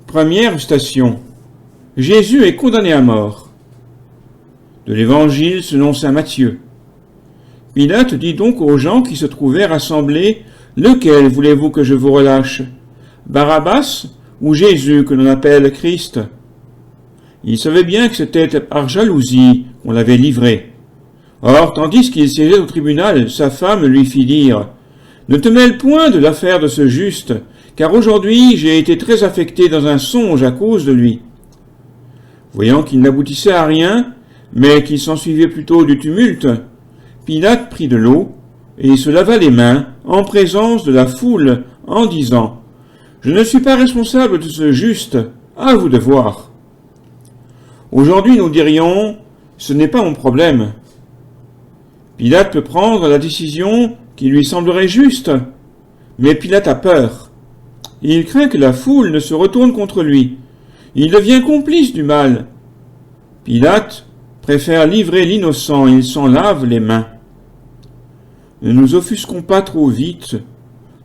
Première station. Jésus est condamné à mort. De l'Évangile selon saint Matthieu. Pilate dit donc aux gens qui se trouvaient rassemblés, « Lequel voulez-vous que je vous relâche, Barabbas ou Jésus que l'on appelle Christ ?» Il savait bien que c'était par jalousie qu'on l'avait livré. Or, tandis qu'il siégeait au tribunal, sa femme lui fit dire, « Ne te mêle point de l'affaire de ce juste, car aujourd'hui j'ai été très affecté dans un songe à cause de lui. » Voyant qu'il n'aboutissait à rien, mais qu'il s'ensuivait plutôt du tumulte, Pilate prit de l'eau et se lava les mains en présence de la foule en disant « Je ne suis pas responsable de ce juste, à vous de voir. » Aujourd'hui nous dirions « Ce n'est pas mon problème. » Pilate peut prendre la décision qui lui semblerait juste, mais Pilate a peur. Il craint que la foule ne se retourne contre lui. Il devient complice du mal. Pilate préfère livrer l'innocent, il s'en lave les mains. Ne nous offusquons pas trop vite.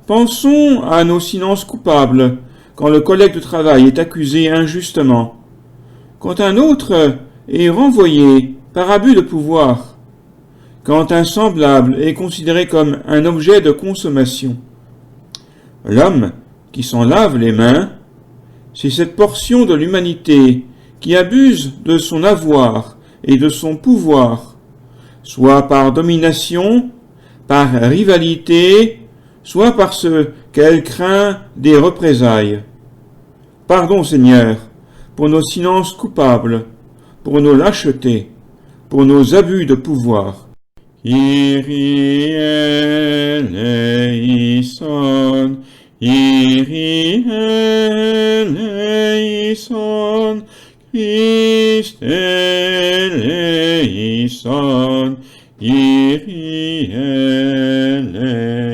Pensons à nos silences coupables quand le collègue de travail est accusé injustement, quand un autre est renvoyé par abus de pouvoir, quand un semblable est considéré comme un objet de consommation. L'homme qui s'en lave les mains, c'est cette portion de l'humanité qui abuse de son avoir et de son pouvoir, soit par domination, par rivalité, soit parce qu'elle craint des représailles. Pardon, Seigneur, pour nos silences coupables, pour nos lâchetés, pour nos abus de pouvoir. Kyrie eleison, Kyrie eleison, Christe eleison, Kyrie eleison.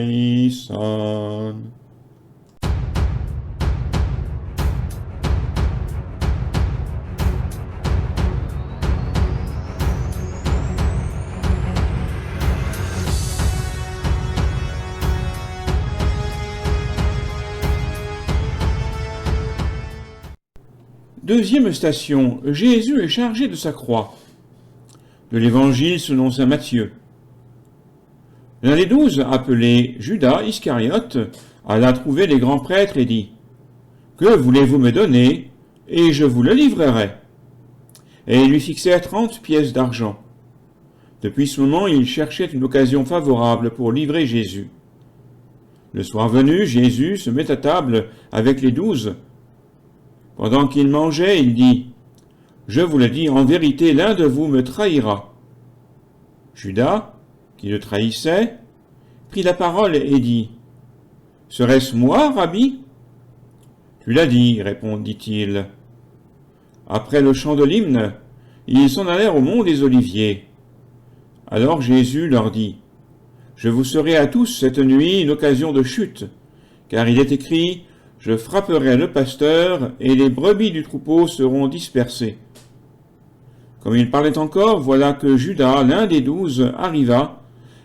Deuxième station, Jésus est chargé de sa croix. De l'Évangile selon saint Matthieu. L'un des 12, appelé Judas Iscariote, alla trouver les grands prêtres et dit « Que voulez-vous me donner, et je vous le livrerai ?» Et ils lui fixèrent 30 pièces d'argent. Depuis ce moment, il cherchait une occasion favorable pour livrer Jésus. Le soir venu, Jésus se met à table avec les 12. Pendant qu'il mangeait, il dit « Je vous le dis, en vérité, l'un de vous me trahira. » Judas, qui le trahissait, prit la parole et dit « Serait-ce moi, Rabbi ?» « Tu l'as dit, répondit-il. » Après le chant de l'hymne, ils s'en allèrent au mont des Oliviers. Alors Jésus leur dit « Je vous serai à tous cette nuit une occasion de chute, car il est écrit « Je frapperai le pasteur, et les brebis du troupeau seront dispersées. » Comme il parlait encore, voilà que Judas, l'un des 12, arriva,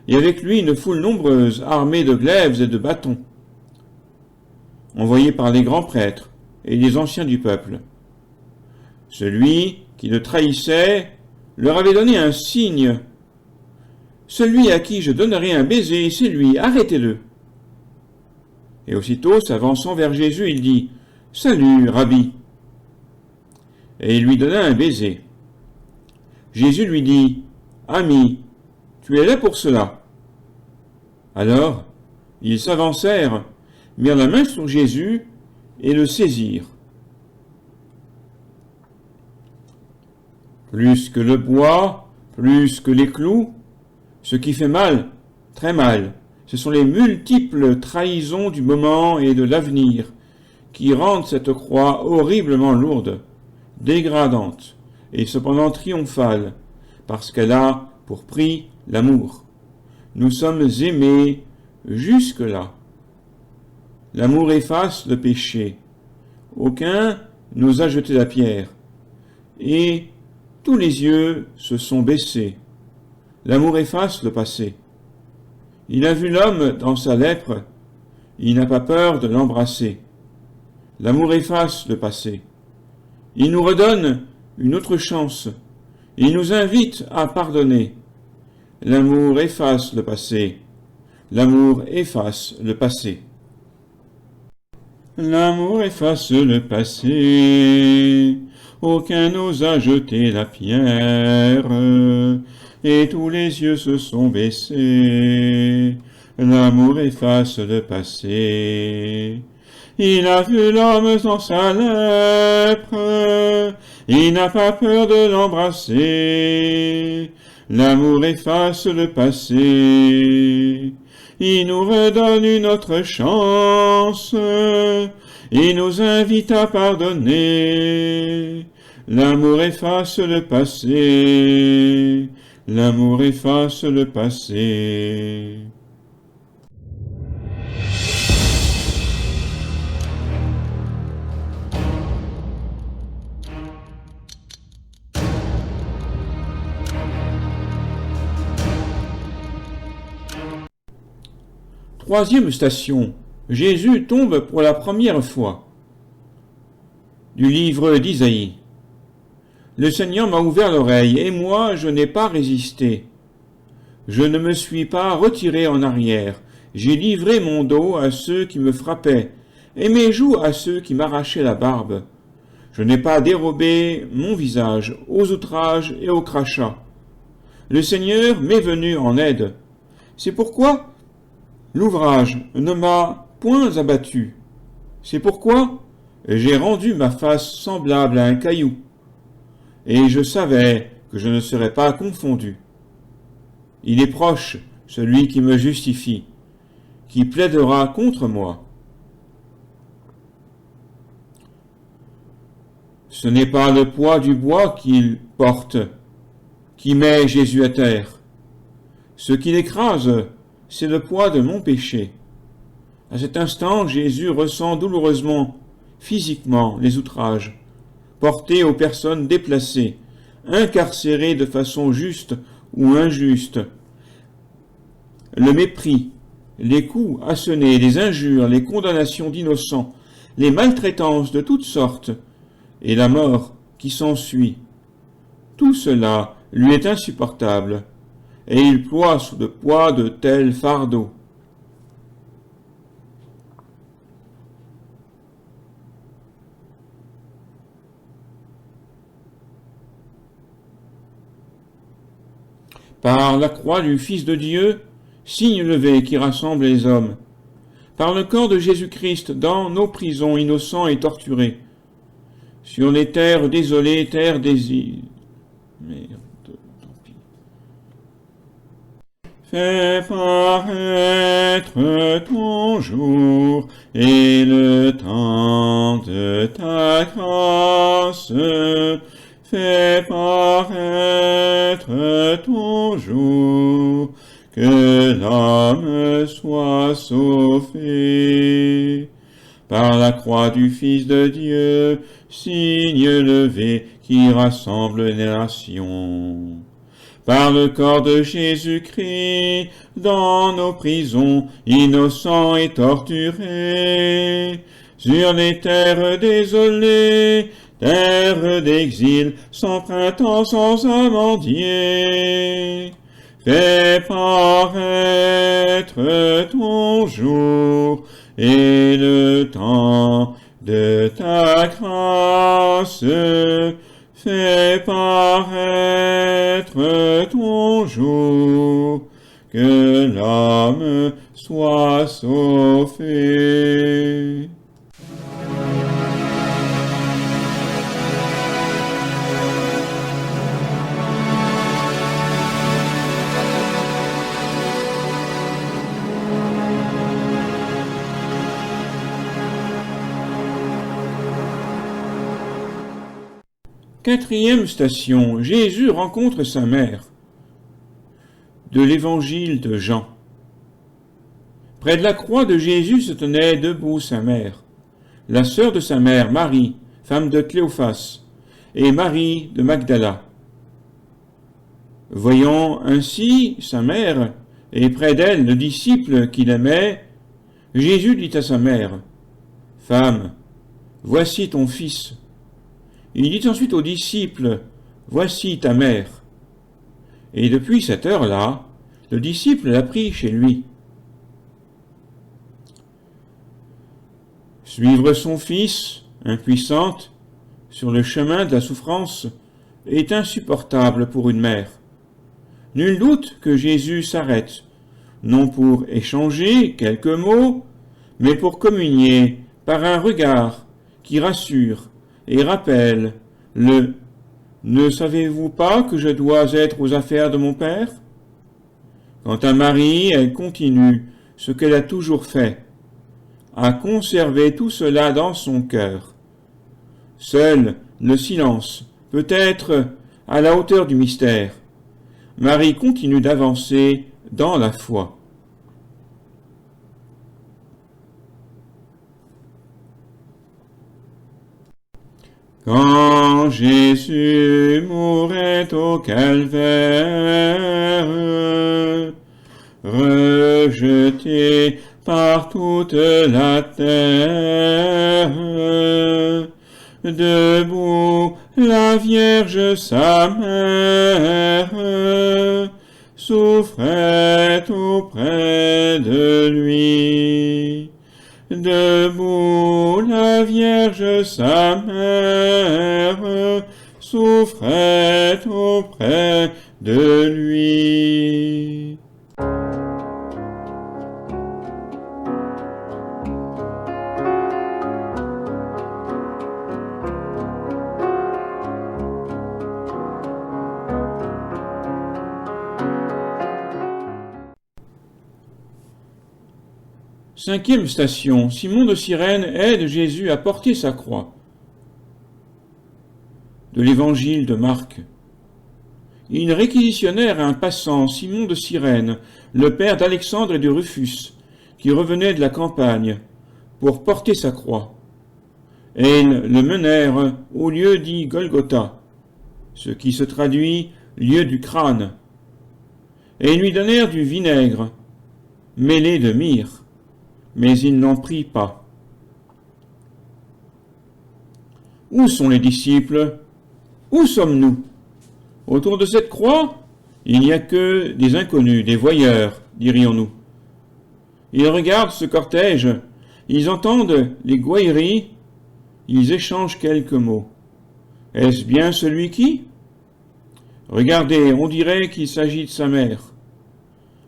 et avec lui une foule nombreuse, armée de glaives et de bâtons, envoyés par les grands prêtres et les anciens du peuple. Celui qui le trahissait leur avait donné un signe. « Celui à qui je donnerai un baiser, c'est lui, arrêtez-le. » Et aussitôt, s'avançant vers Jésus, il dit « Salut, Rabbi !» Et il lui donna un baiser. Jésus lui dit « Ami, tu es là pour cela. » Alors, ils s'avancèrent, mirent la main sur Jésus et le saisirent. Plus que le bois, plus que les clous, ce qui fait mal, très mal, ce sont les multiples trahisons du moment et de l'avenir qui rendent cette croix horriblement lourde, dégradante et cependant triomphale, parce qu'elle a pour prix l'amour. Nous sommes aimés jusque-là. L'amour efface le péché. Aucun nous a jeté la pierre. Et tous les yeux se sont baissés. L'amour efface le passé. Il a vu l'homme dans sa lèpre, il n'a pas peur de l'embrasser. L'amour efface le passé. Il nous redonne une autre chance. Il nous invite à pardonner. L'amour efface le passé. L'amour efface le passé. L'amour efface le passé. Aucun n'osa jeter la pierre. Et tous les yeux se sont baissés. L'amour efface le passé. Il a vu l'homme dans sa lèpre, il n'a pas peur de l'embrasser. L'amour efface le passé, il nous redonne une autre chance, il nous invite à pardonner. L'amour efface le passé, l'amour efface le passé. Troisième station. Jésus tombe pour la première fois. Du livre d'Isaïe. Le Seigneur m'a ouvert l'oreille, et moi je n'ai pas résisté. Je ne me suis pas retiré en arrière. J'ai livré mon dos à ceux qui me frappaient, et mes joues à ceux qui m'arrachaient la barbe. Je n'ai pas dérobé mon visage aux outrages et aux crachats. Le Seigneur m'est venu en aide. C'est pourquoi l'ouvrage ne m'a point abattu. C'est pourquoi j'ai rendu ma face semblable à un caillou. Et je savais que je ne serais pas confondu. Il est proche, celui qui me justifie, qui plaidera contre moi. Ce n'est pas le poids du bois qu'il porte, qui met Jésus à terre. Ce qui l'écrase, c'est le poids de mon péché. À cet instant, Jésus ressent douloureusement, physiquement, les outrages, portés aux personnes déplacées, incarcérées de façon juste ou injuste. Le mépris, les coups assenés, les injures, les condamnations d'innocents, les maltraitances de toutes sortes, et la mort qui s'ensuit. Tout cela lui est insupportable, et il ploie sous le poids de tels fardeaux. Par la croix du Fils de Dieu, signe levé qui rassemble les hommes. Par le corps de Jésus-Christ dans nos prisons innocents et torturés. Sur les terres désolées, terres des îles. Merde, tant pis. Fais paraître ton jour et le temps de ta grâce. Fais paraître ton jour, que l'homme soit sauvé. Par la croix du Fils de Dieu, signe levé qui rassemble les nations. Par le corps de Jésus-Christ, dans nos prisons, innocents et torturés, sur les terres désolées, terre d'exil, sans printemps, sans amandier. Fais paraître ton jour et le temps de ta grâce. Fais paraître ton jour, que l'homme soit sauvé. Quatrième station, Jésus rencontre sa mère. De l'évangile de Jean. Près de la croix de Jésus se tenait debout sa mère, la sœur de sa mère, Marie, femme de Cléophas, et Marie de Magdala. Voyant ainsi sa mère, et près d'elle le disciple qu'il aimait, Jésus dit à sa mère, « Femme, voici ton fils. Il dit ensuite aux disciples, voici ta mère. Et depuis cette heure-là, le disciple l'a pris chez lui. Suivre son fils, impuissante, sur le chemin de la souffrance, est insupportable pour une mère. Nul doute que Jésus s'arrête, non pour échanger quelques mots, mais pour communier par un regard qui rassure et rappelle le « Ne savez-vous pas que je dois être aux affaires de mon Père ?» Quant à Marie, elle continue ce qu'elle a toujours fait, à conserver tout cela dans son cœur. Seul le silence peut être à la hauteur du mystère. Marie continue d'avancer dans la foi. Quand Jésus mourait au calvaire, rejeté par toute la terre, debout la Vierge sa mère souffrait auprès de lui. Debout la Vierge sa mère souffrait auprès de lui. Cinquième station, Simon de Cyrène aide Jésus à porter sa croix. De l'évangile de Marc. Ils réquisitionnèrent un passant, Simon de Cyrène, le père d'Alexandre et de Rufus, qui revenait de la campagne, pour porter sa croix. Et ils le menèrent au lieu dit Golgotha, ce qui se traduit lieu du crâne. Et ils lui donnèrent du vinaigre, mêlé de myrrhe. Mais il n'en prit pas. Où sont les disciples? Où sommes-nous? Autour de cette croix, il n'y a que des inconnus, des voyeurs, dirions-nous. Ils regardent ce cortège, ils entendent les gouailleries, ils échangent quelques mots. Est-ce bien celui qui? Regardez, on dirait qu'il s'agit de sa mère.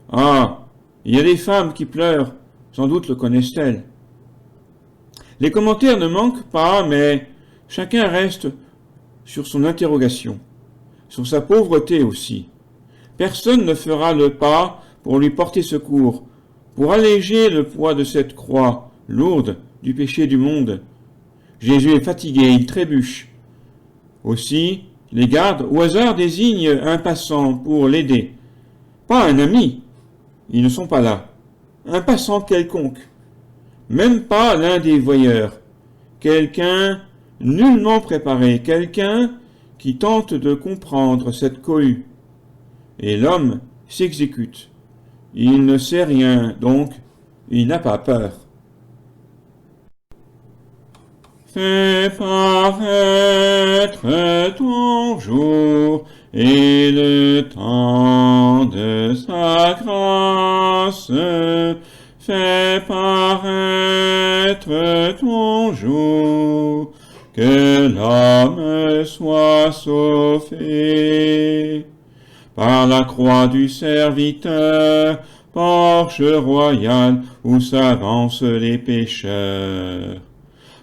Ah, il y a des femmes qui pleurent. Sans doute le connaissent-elles. Les commentaires ne manquent pas, mais chacun reste sur son interrogation, sur sa pauvreté aussi. Personne ne fera le pas pour lui porter secours, pour alléger le poids de cette croix lourde du péché du monde. Jésus est fatigué, il trébuche. Aussi, les gardes au hasard désignent un passant pour l'aider. Pas un ami, ils ne sont pas là. Un passant quelconque, même pas l'un des voyeurs, quelqu'un nullement préparé, quelqu'un qui tente de comprendre cette cohue. Et l'homme s'exécute. Il ne sait rien, donc il n'a pas peur. Fais paraître ton jour et le temps de sa grâce. Fais paraître ton jour, que l'homme soit sauvé. Par la croix du serviteur, porche royal où s'avancent les pécheurs.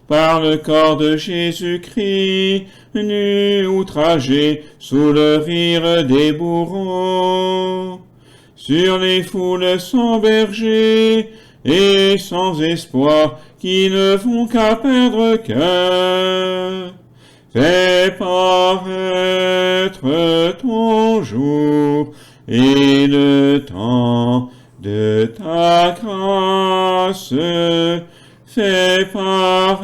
Par le corps de Jésus-Christ, nu outragé sous le rire des bourreaux, sur les foules sans berger et sans espoir qui ne font qu'à perdre cœur. Fais paraître ton jour et le temps de ta grâce. Fais paraître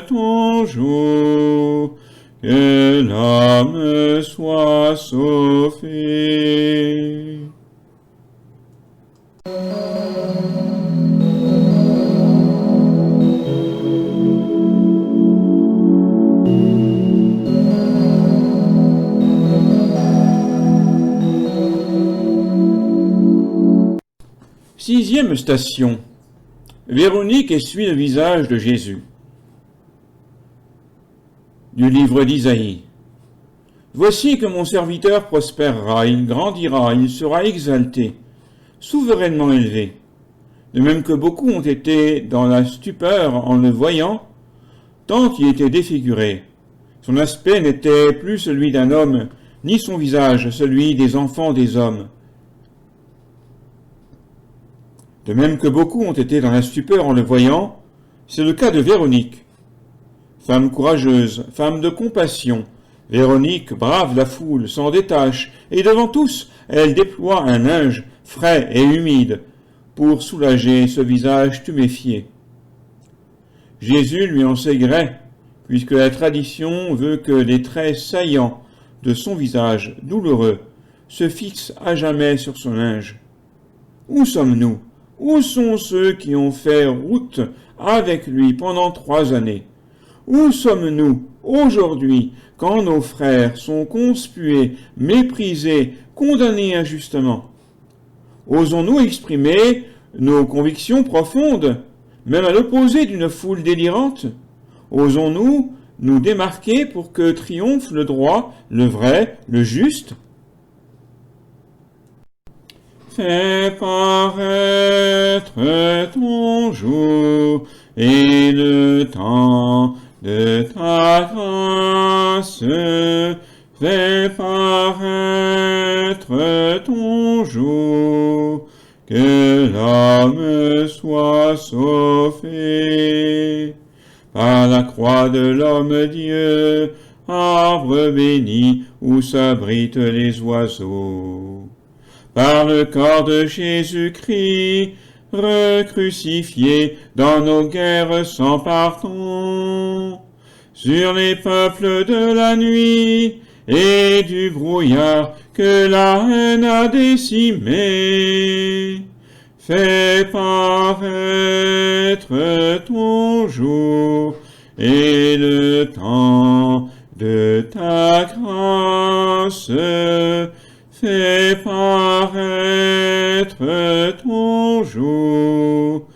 ton jour, que l'homme soit sauvé. 6e station. Véronique essuie le visage de Jésus. Du livre d'Isaïe. Voici que mon serviteur prospérera, il grandira, il sera exalté, souverainement élevé. De même que beaucoup ont été dans la stupeur en le voyant, tant il était défiguré. Son aspect n'était plus celui d'un homme, ni son visage celui des enfants des hommes. De même que beaucoup ont été dans la stupeur en le voyant, c'est le cas de Véronique. Femme courageuse, femme de compassion, Véronique brave la foule, s'en détache, et devant tous, elle déploie un linge frais et humide pour soulager ce visage tuméfié. Jésus lui en sait gré, puisque la tradition veut que les traits saillants de son visage douloureux se fixent à jamais sur son linge. Où sommes-nous? Où sont ceux qui ont fait route avec lui pendant 3 années? Où sommes-nous aujourd'hui quand nos frères sont conspués, méprisés, condamnés injustement? Osons-nous exprimer nos convictions profondes, même à l'opposé d'une foule délirante? Osons-nous nous démarquer pour que triomphe le droit, le vrai, le juste? Fais paraître ton jour et le temps de ta grâce. Fais paraître ton jour, que l'homme soit sauvé. Par la croix de l'homme Dieu, arbre béni où s'abritent les oiseaux. Par le corps de Jésus-Christ, recrucifié dans nos guerres sans pardon, sur les peuples de la nuit et du brouillard que la haine a décimé. Fais paraître ton jour et le temps de ta grâce. Fais paraître ton jour,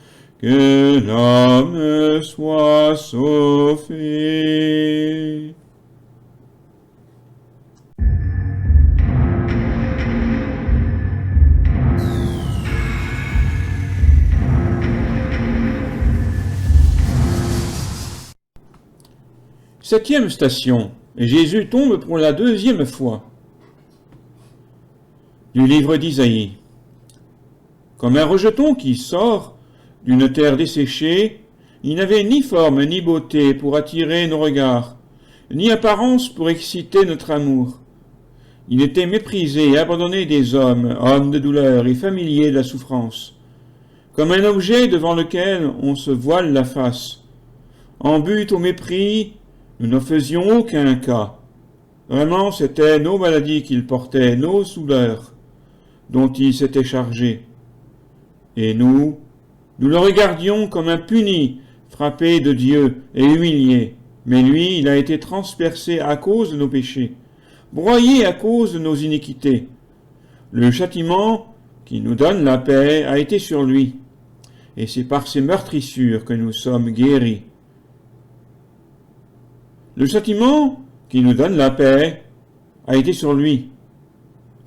que l'homme soit sauvé. Septième station. Jésus tombe pour la 2e fois. Du livre d'Isaïe. Comme un rejeton qui sort d'une terre desséchée, il n'avait ni forme ni beauté pour attirer nos regards, ni apparence pour exciter notre amour. Il était méprisé et abandonné des hommes, hommes de douleur et familiers de la souffrance, comme un objet devant lequel on se voile la face. En but au mépris, nous n'en faisions aucun cas. Vraiment, c'étaient nos maladies qu'il portait, nos douleurs, dont il s'était chargé. Et nous le regardions comme un puni, frappé de Dieu et humilié. Mais lui, il a été transpercé à cause de nos péchés, broyé à cause de nos iniquités. Le châtiment qui nous donne la paix a été sur lui, et c'est par ses meurtrissures que nous sommes guéris. Le châtiment qui nous donne la paix a été sur lui.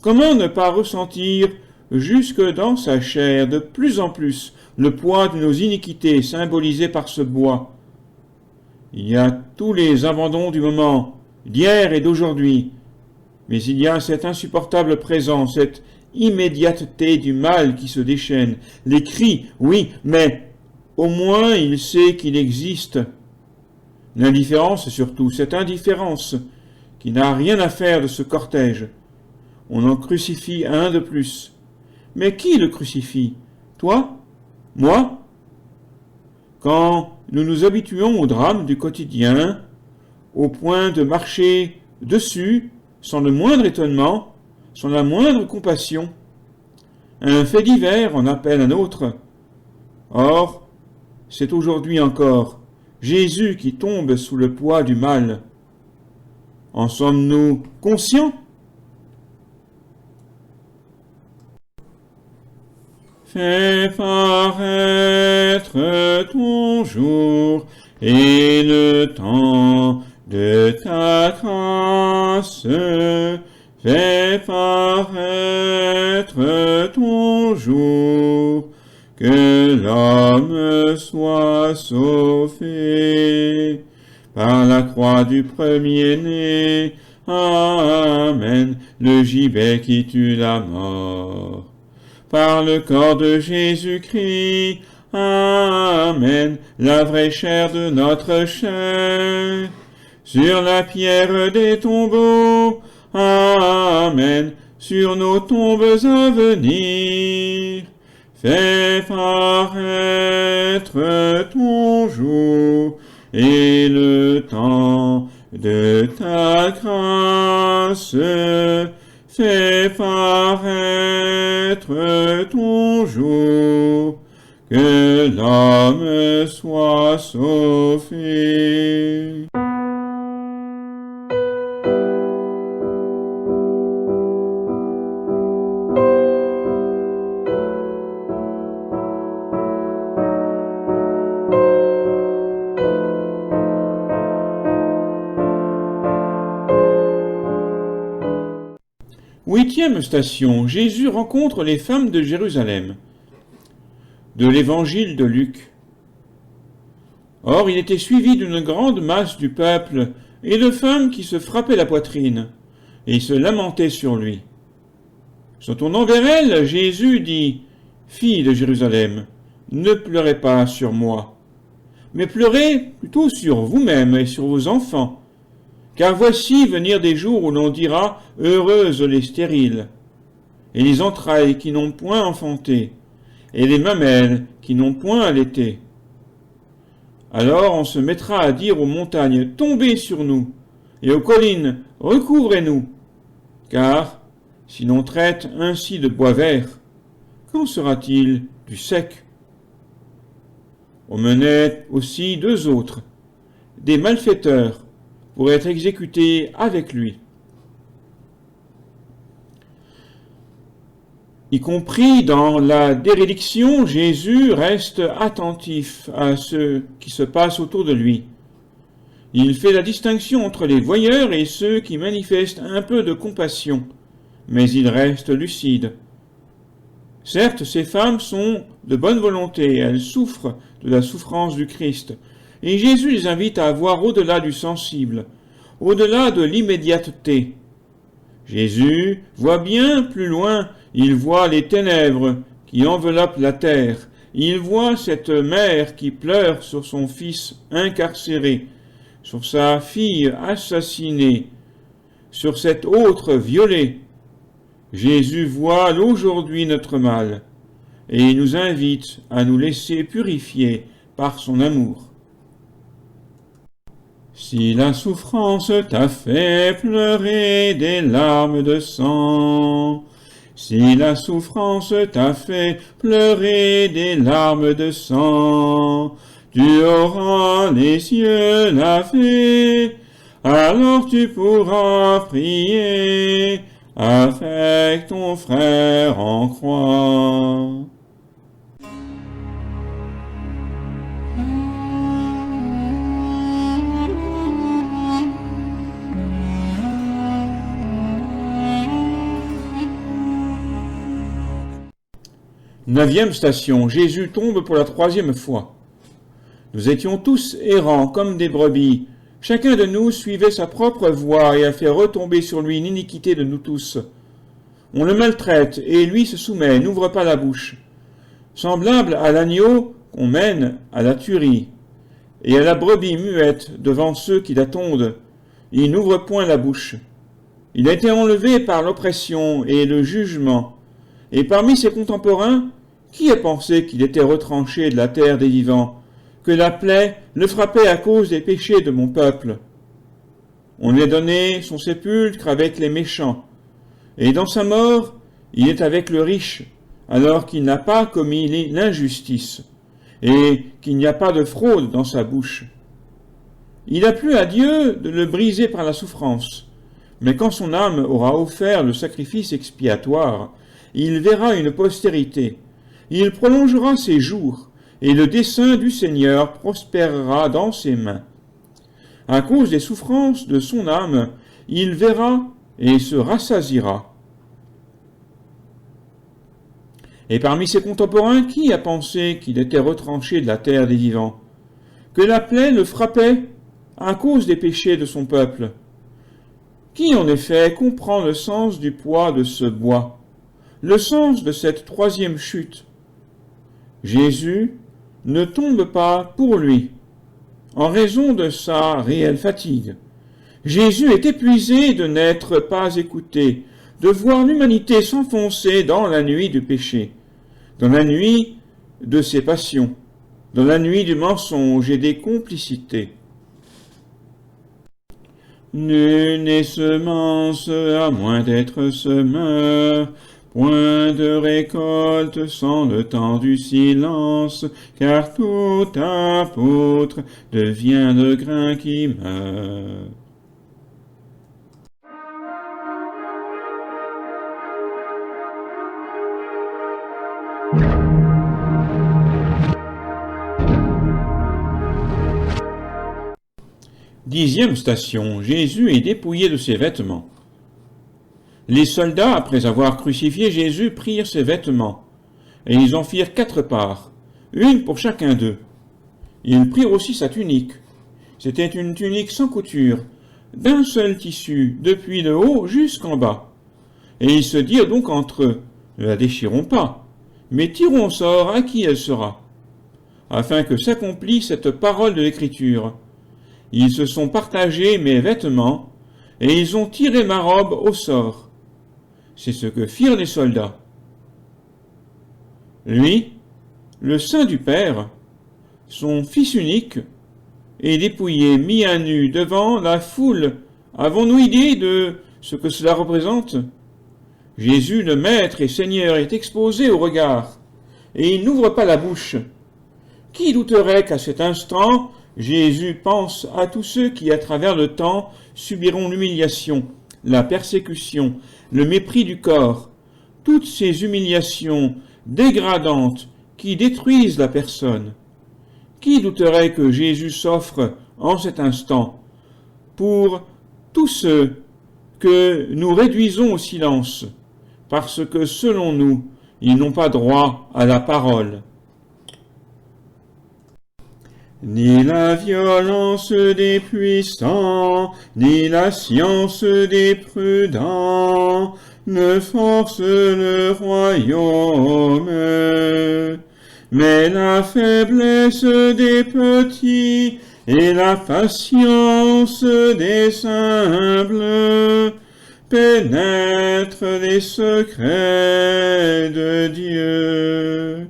Comment ne pas ressentir jusque dans sa chair de plus en plus le poids de nos iniquités symbolisées par ce bois? Il y a tous les abandons du moment, d'hier et d'aujourd'hui, mais il y a cette insupportable présence, cette immédiateté du mal qui se déchaîne. Les cris, oui, mais au moins il sait qu'il existe. L'indifférence surtout, cette indifférence qui n'a rien à faire de ce cortège. On en crucifie un de plus. Mais qui le crucifie? Toi? Moi? Quand nous nous habituons au drame du quotidien, au point de marcher dessus, sans le moindre étonnement, sans la moindre compassion, un fait divers en appelle un autre. Or, c'est aujourd'hui encore Jésus qui tombe sous le poids du mal. En sommes-nous conscients? fais paraître ton jour et le temps de ta grâce. Fais paraître ton jour, que l'homme soit sauvé par la croix du premier-né. Amen, le gibet qui tue la mort. Par le corps de Jésus-Christ, Amen, la vraie chair de notre chair. Sur la pierre des tombeaux, Amen, sur nos tombes à venir. Fais paraître ton jour et le temps de ta grâce. Fais paraître ton jour, que l'homme soit sauvé. Huitième station, Jésus rencontre les femmes de Jérusalem. De l'évangile de Luc. Or, il était suivi d'une grande masse du peuple et de femmes qui se frappaient la poitrine et se lamentaient sur lui. Se tournant vers elles, Jésus dit : « Filles de Jérusalem, ne pleurez pas sur moi, mais pleurez plutôt sur vous-mêmes et sur vos enfants. Car voici venir des jours où l'on dira « Heureuses les stériles » et les entrailles qui n'ont point enfanté, et les mamelles qui n'ont point allaité. Alors on se mettra à dire aux montagnes « Tombez sur nous » et aux collines « Recouvrez-nous » car si l'on traite ainsi de bois vert, qu'en sera-t-il du sec? On menait aussi deux autres, des malfaiteurs, pour être exécutés avec lui. Y compris dans la déréliction, Jésus reste attentif à ce qui se passe autour de lui. Il fait la distinction entre les voyeurs et ceux qui manifestent un peu de compassion, mais il reste lucide. Certes, ces femmes sont de bonne volonté, elles souffrent de la souffrance du Christ, et Jésus les invite à voir au-delà du sensible, au-delà de l'immédiateté. Jésus voit bien plus loin, il voit les ténèbres qui enveloppent la terre, il voit cette mère qui pleure sur son fils incarcéré, sur sa fille assassinée, sur cet autre violé. Jésus voit aujourd'hui notre mal, et il nous invite à nous laisser purifier par son amour. Si la souffrance t'a fait pleurer des larmes de sang, si la souffrance t'a fait pleurer des larmes de sang, tu auras les yeux lavés, alors tu pourras prier avec ton frère en croix. Neuvième station, Jésus tombe pour la troisième fois. Nous étions tous errants comme des brebis. Chacun de nous suivait sa propre voie et a fait retomber sur lui l'iniquité de nous tous. On le maltraite et lui se soumet, n'ouvre pas la bouche. Semblable à l'agneau qu'on mène à la tuerie et à la brebis muette devant ceux qui la tondent, il n'ouvre point la bouche. Il a été enlevé par l'oppression et le jugement. Et parmi ses contemporains, qui a pensé qu'il était retranché de la terre des vivants, que la plaie le frappait à cause des péchés de mon peuple? On lui a donné son sépulcre avec les méchants, et dans sa mort, il est avec le riche, alors qu'il n'a pas commis l'injustice, et qu'il n'y a pas de fraude dans sa bouche. Il a plu à Dieu de le briser par la souffrance, mais quand son âme aura offert le sacrifice expiatoire, il verra une postérité, Il prolongera ses jours, et le dessein du Seigneur prospérera dans ses mains. À cause des souffrances de son âme, il verra et se rassasiera. Et parmi ses contemporains, qui a pensé qu'il était retranché de la terre des vivants, que la plaie le frappait à cause des péchés de son peuple? Qui, en effet, comprend le sens du poids de ce bois, le sens de cette troisième chute? Jésus ne tombe pas pour lui, en raison de sa réelle fatigue. Jésus est épuisé de n'être pas écouté, de voir l'humanité s'enfoncer dans la nuit du péché, dans la nuit de ses passions, dans la nuit du mensonge et des complicités. Nul n'est semence à moins d'être semeur, point de récolte sans le temps du silence, car tout apôtre devient le grain qui meurt. Dixième station, Jésus est dépouillé de ses vêtements. Les soldats, après avoir crucifié Jésus, prirent ses vêtements, et ils en firent 4 parts, une pour chacun d'eux. Ils prirent aussi sa tunique. C'était une tunique sans couture, d'un seul tissu, depuis le haut jusqu'en bas. Et ils se dirent donc entre eux, ne la déchirons pas, mais tirons au sort à qui elle sera, afin que s'accomplisse cette parole de l'Écriture. Ils se sont partagés mes vêtements, et ils ont tiré ma robe au sort. C'est ce que firent les soldats. Lui, le Saint du Père, son Fils unique, est dépouillé, mis à nu devant la foule. Avons-nous idée de ce que cela représente? Jésus, le Maître et Seigneur, est exposé au regard, et il n'ouvre pas la bouche. Qui douterait qu'à cet instant, Jésus pense à tous ceux qui, à travers le temps, subiront l'humiliation, la persécution, le mépris du corps, toutes ces humiliations dégradantes qui détruisent la personne. Qui douterait que Jésus s'offre en cet instant pour tous ceux que nous réduisons au silence, parce que, selon nous, ils n'ont pas droit à la parole. Ni la violence des puissants, ni la science des prudents ne forcent le royaume, mais la faiblesse des petits et la patience des humbles pénètrent les secrets de Dieu.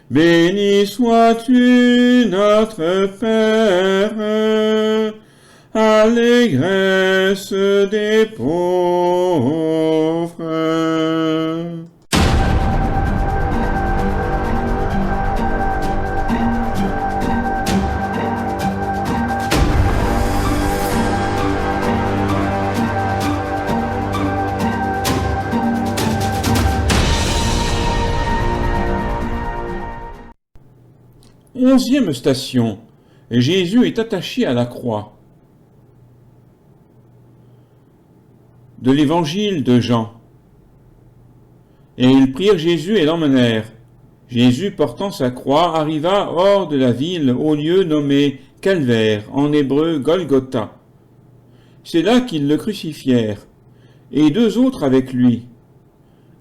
Béni sois-tu, notre Père, allégresse des pauvres. Onzième station. Jésus est attaché à la croix. De l'évangile de Jean. Et ils prirent Jésus et l'emmenèrent. Jésus, portant sa croix, arriva hors de la ville, au lieu nommé Calvaire, en hébreu Golgotha. C'est là qu'ils le crucifièrent, et 2 autres avec lui,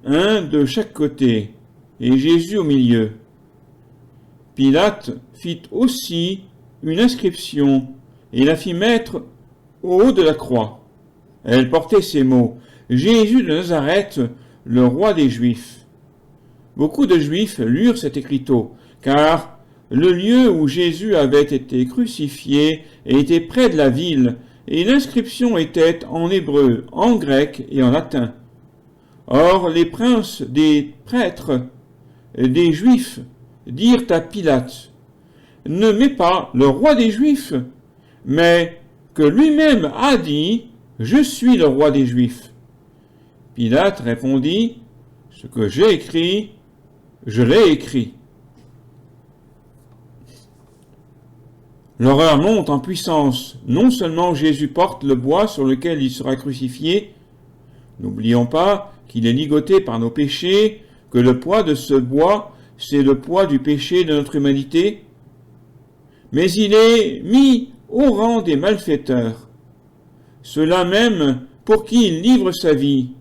un de chaque côté, et Jésus au milieu. Pilate fit aussi une inscription et la fit mettre au haut de la croix. Elle portait ces mots: Jésus de Nazareth, le roi des Juifs. Beaucoup de Juifs lurent cet écriteau, car le lieu où Jésus avait été crucifié était près de la ville, et l'inscription était en hébreu, en grec et en latin. Or, les princes des prêtres des Juifs dirent à Pilate: ne mets pas le roi des Juifs, mais que lui-même a dit: je suis le roi des Juifs. Pilate répondit: ce que j'ai écrit, je l'ai écrit. L'horreur monte en puissance. Non seulement Jésus porte le bois sur lequel il sera crucifié, n'oublions pas qu'il est ligoté par nos péchés, que le poids de ce bois, c'est le poids du péché de notre humanité, mais il est mis au rang des malfaiteurs, ceux-là même pour qui il livre sa vie.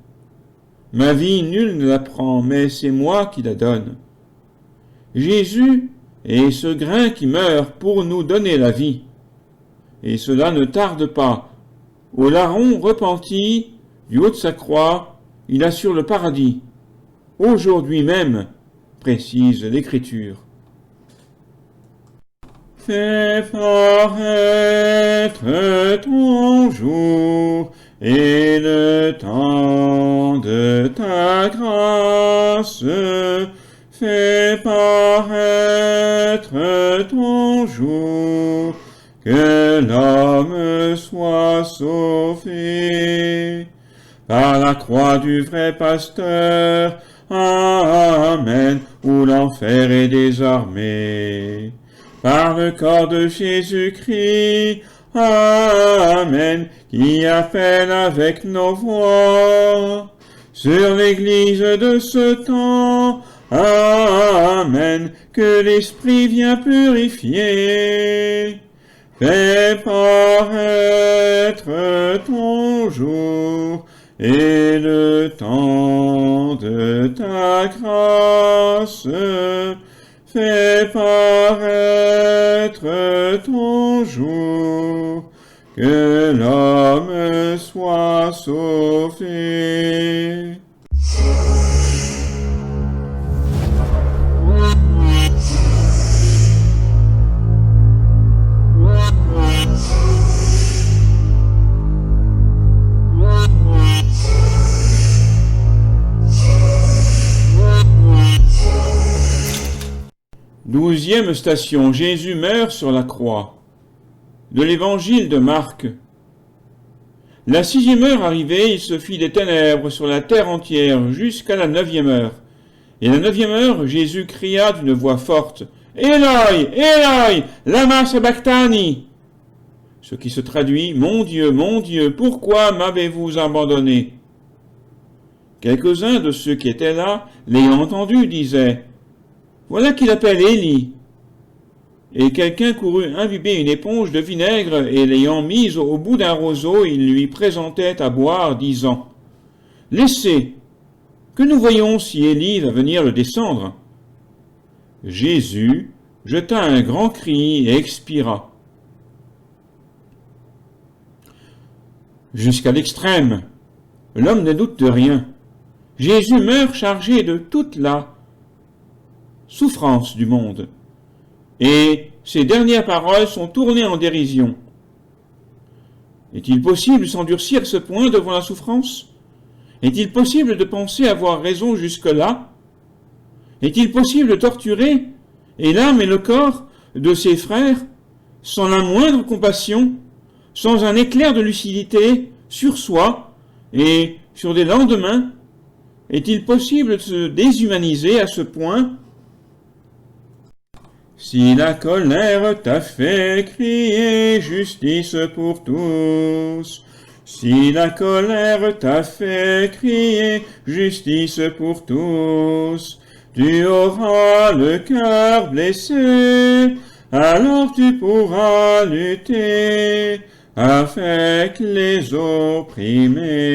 Ma vie, nul ne la prend, mais c'est moi qui la donne. Jésus est ce grain qui meurt pour nous donner la vie. Et cela ne tarde pas. Au larron repenti, du haut de sa croix, il assure le paradis. Aujourd'hui même, précise l'Écriture. Fais paraître ton jour et le temps de ta grâce. Fais paraître ton jour, que l'homme soit sauvé. Par la croix du vrai pasteur, Amen, où l'enfer est désarmé. Par le corps de Jésus-Christ, Amen, qui appelle avec nos voix. Sur l'Église de ce temps, Amen, que l'Esprit vient purifier. Fais paraître ton jour et le temps de ta grâce. Fais paraître ton jour, que l'homme soit sauvé. Douzième station, Jésus meurt sur la croix. De l'évangile de Marc. La 6e heure arrivée, il se fit des ténèbres sur la terre entière jusqu'à la 9e heure. Et à la 9e heure, Jésus cria d'une voix forte, « Eloi, Eloi, lama sabachthani » ce qui se traduit, « Mon Dieu, pourquoi m'avez-vous abandonné » Quelques-uns de ceux qui étaient là, l'ayant entendu, disaient, « Voilà qu'il appelle Élie. » Et quelqu'un courut imbiber une éponge de vinaigre, et l'ayant mise au bout d'un roseau, il lui présentait à boire, disant, « Laissez, que nous voyons si Élie va venir le descendre. » Jésus jeta un grand cri et expira. Jusqu'à l'extrême, l'homme ne doute de rien. Jésus meurt chargé de toute la souffrance du monde. Et ses dernières paroles sont tournées en dérision. Est-il possible de s'endurcir à ce point devant la souffrance? Est-il possible de penser avoir raison jusque-là? Est-il possible de torturer et l'âme et le corps de ses frères sans la moindre compassion, sans un éclair de lucidité sur soi et sur des lendemains? Est-il possible de se déshumaniser à ce point? Si la colère t'a fait crier justice pour tous, si la colère t'a fait crier justice pour tous, tu auras le cœur blessé, alors tu pourras lutter avec les opprimés.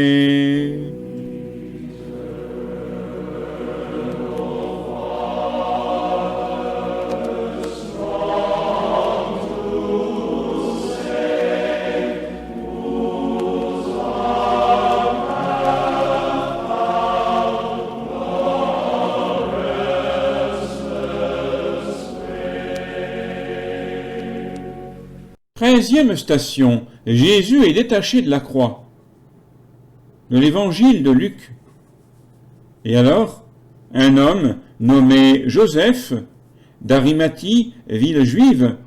Treizième station, Jésus est détaché de la croix. De l'évangile de Luc. Et alors, un homme nommé Joseph, d'Arimathie, ville juive,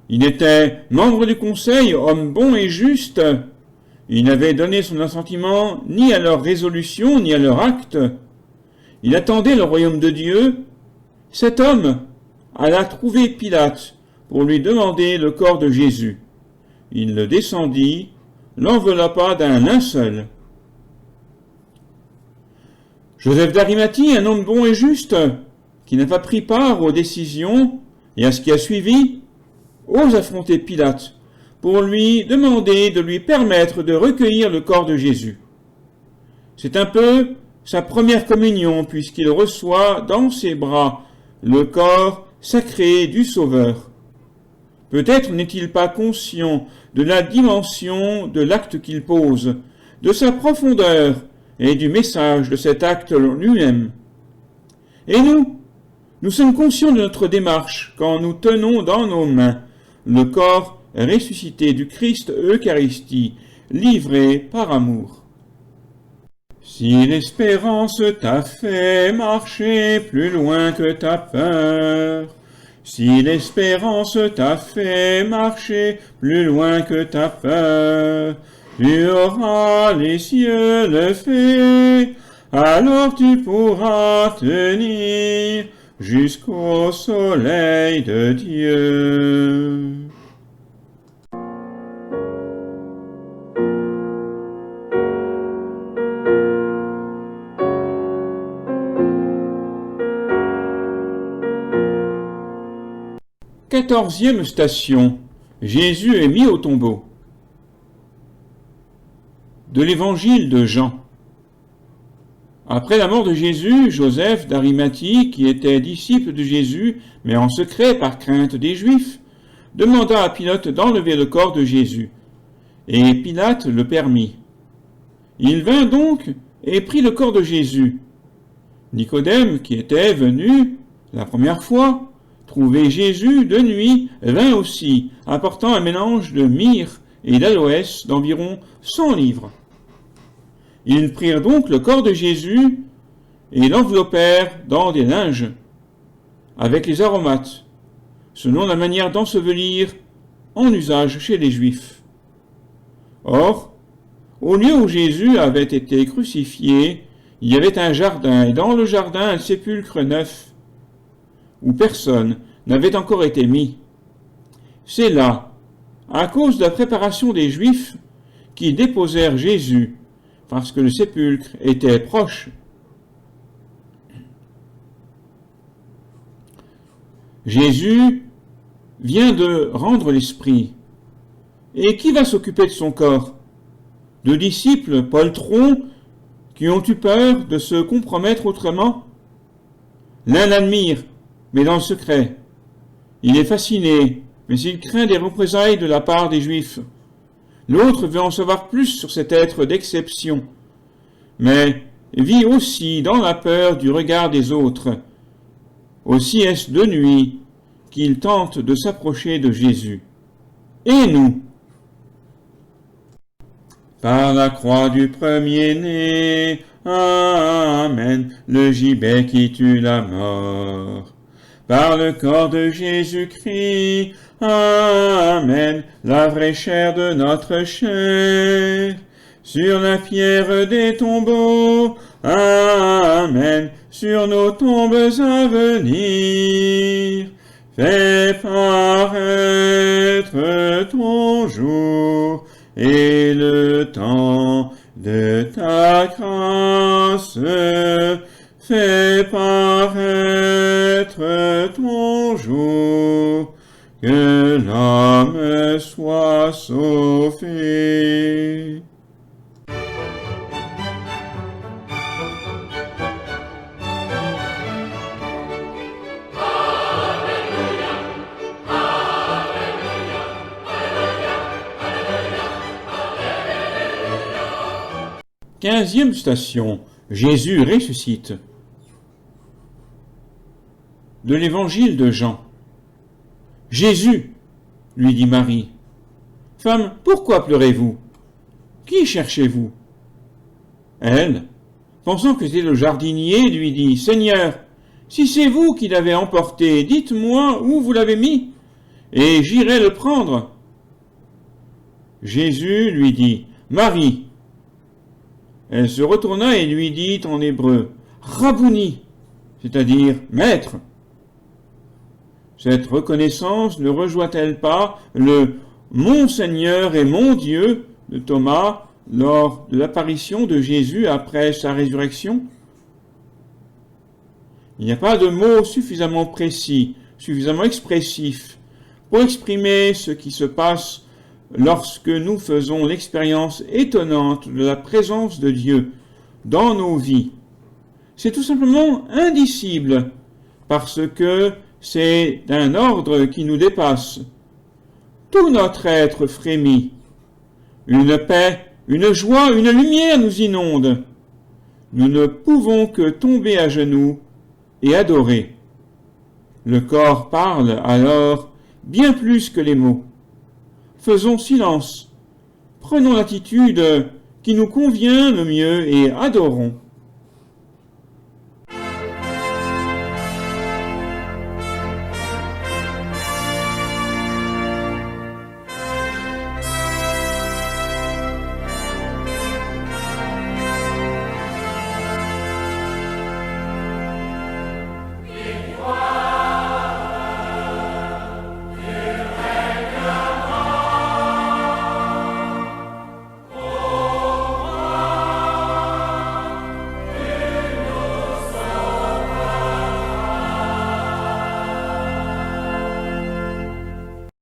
il était membre du conseil, homme bon et juste. Il n'avait donné son assentiment ni à leur résolution, ni à leur acte. Il attendait le royaume de Dieu, Cet homme alla trouver Pilate pour lui demander le corps de Jésus. Il le descendit, l'enveloppa d'un linceul. Joseph d'Arimathie, un homme bon et juste, qui n'a pas pris part aux décisions et à ce qui a suivi, ose affronter Pilate pour lui demander de lui permettre de recueillir le corps de Jésus. C'est un peu sa première communion puisqu'il reçoit dans ses bras le corps sacré du Sauveur. Peut-être n'est-il pas conscient de la dimension de l'acte qu'il pose, de sa profondeur et du message de cet acte lui-même. Et nous sommes conscients de notre démarche quand nous tenons dans nos mains le corps ressuscité du Christ Eucharistie, livré par amour. Si l'espérance t'a fait marcher plus loin que ta peur, si l'espérance t'a fait marcher plus loin que ta peur, tu auras les cieux levés, alors tu pourras tenir jusqu'au soleil de Dieu. Quatorzième station. Jésus est mis au tombeau. De l'évangile de Jean. Après la mort de Jésus, Joseph d'Arimathie, qui était disciple de Jésus, mais en secret par crainte des Juifs, demanda à Pilate d'enlever le corps de Jésus. Et Pilate le permit. Il vint donc et prit le corps de Jésus. Nicodème, qui était venu la première fois, trouver Jésus de nuit, vint aussi, apportant un mélange de myrrhe et d'aloès d'environ 100 livres. Ils prirent donc le corps de Jésus et l'enveloppèrent dans des linges, avec les aromates, selon la manière d'ensevelir en usage chez les Juifs. Or, au lieu où Jésus avait été crucifié, il y avait un jardin, et dans le jardin un sépulcre neuf, où personne n'avait encore été mis. C'est là, à cause de la préparation des Juifs, qui déposèrent Jésus, parce que le sépulcre était proche. Jésus vient de rendre l'esprit. Et qui va s'occuper de son corps? Deux disciples poltrons qui ont eu peur de se compromettre autrement? L'un l'admire, mais dans le secret. Il est fasciné, mais il craint des représailles de la part des Juifs. L'autre veut en savoir plus sur cet être d'exception, mais vit aussi dans la peur du regard des autres. Aussi est-ce de nuit qu'il tente de s'approcher de Jésus. Et nous? Par la croix du premier-né, Amen, le gibet qui tue la mort. Par le corps de Jésus-Christ, Amen, la vraie chair de notre chair. Sur la pierre des tombeaux, Amen, sur nos tombes à venir. Fais paraître ton jour et le temps de ta grâce. Fais paraître ton jour, que l'homme soit sauvé. Quinzième station. Jésus ressuscite. De l'évangile de Jean. Jésus, lui dit Marie. Femme, pourquoi pleurez-vous? Qui cherchez-vous? Elle, pensant que c'était le jardinier, lui dit, Seigneur, si c'est vous qui l'avez emporté, dites-moi où vous l'avez mis, et j'irai le prendre. Jésus lui dit, Marie. Elle se retourna et lui dit en hébreu, Rabouni, c'est-à-dire maître. Cette reconnaissance ne rejoint-elle pas le « Mon Seigneur et mon Dieu » de Thomas lors de l'apparition de Jésus après sa résurrection? Il n'y a pas de mots suffisamment précis, suffisamment expressifs pour exprimer ce qui se passe lorsque nous faisons l'expérience étonnante de la présence de Dieu dans nos vies. C'est tout simplement indicible parce que c'est d'un ordre qui nous dépasse. Tout notre être frémit. Une paix, une joie, une lumière nous inonde. Nous ne pouvons que tomber à genoux et adorer. Le corps parle alors bien plus que les mots. Faisons silence, prenons l'attitude qui nous convient le mieux et adorons.